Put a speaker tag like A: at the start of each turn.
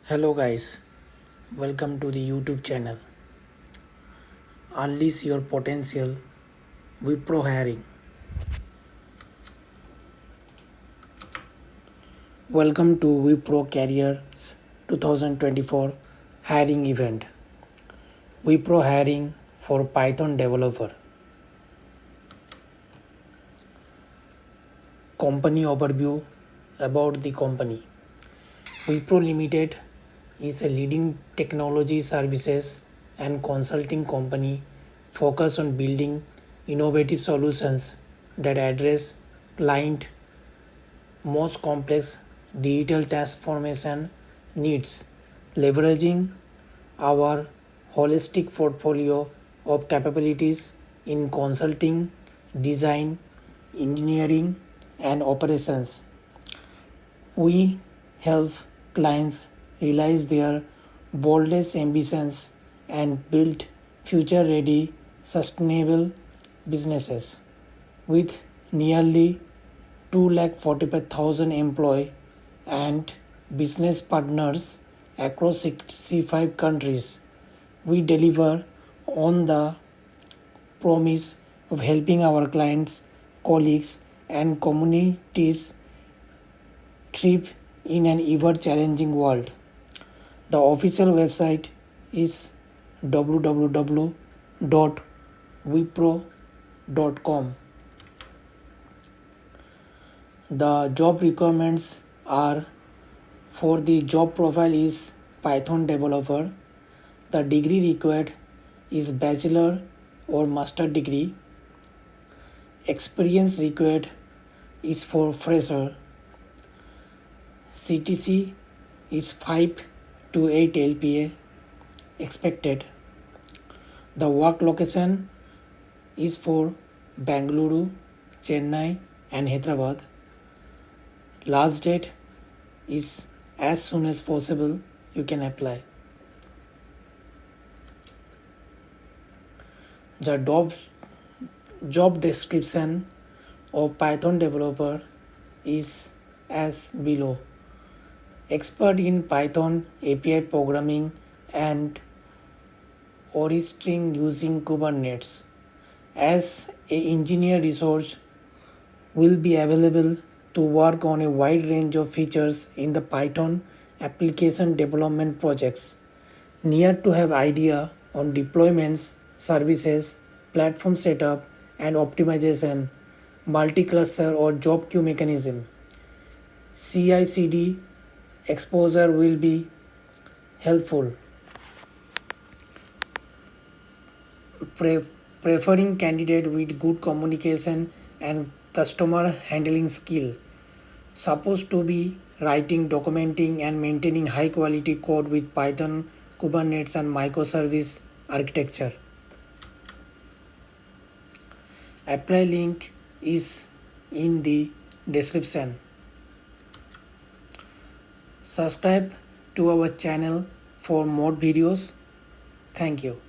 A: Hello guys, welcome to the YouTube channel. Unleash your potential, Wipro hiring. Welcome to Wipro Careers 2024 hiring event. Wipro hiring for Python developer. Company overview about the company. Wipro Limited is a leading technology services and consulting company focused on building innovative solutions that address client most complex digital transformation needs, leveraging our holistic portfolio of capabilities in consulting, design, engineering, and operations. We help clients realize their boldest ambitions and build future-ready, sustainable businesses. With nearly 245,000 employees and business partners across 65 countries, we deliver on the promise of helping our clients, colleagues, and communities thrive in an ever-challenging world. The official website is www.wipro.com. The job requirements are for the job profile is Python developer. The degree required is bachelor or master degree. Experience required is for fresher. CTC is 5 to 8 LPA expected. The work location is for Bengaluru, Chennai, and Hyderabad. Last date is as soon as possible you can apply. The job description of Python developer is as below. Expert in Python API programming and orchestrating using Kubernetes. As an engineer resource will be available to work on a wide range of features in the Python application development projects. Need to have idea on deployments, services, platform setup and optimization, multi-cluster or job queue mechanism. CI/CD exposure will be helpful. Preferring candidate with good communication and customer handling skill. Supposed to be writing, documenting and maintaining high quality code with Python, Kubernetes and microservice architecture. Apply link is in the description. Subscribe to our channel for more videos. Thank you.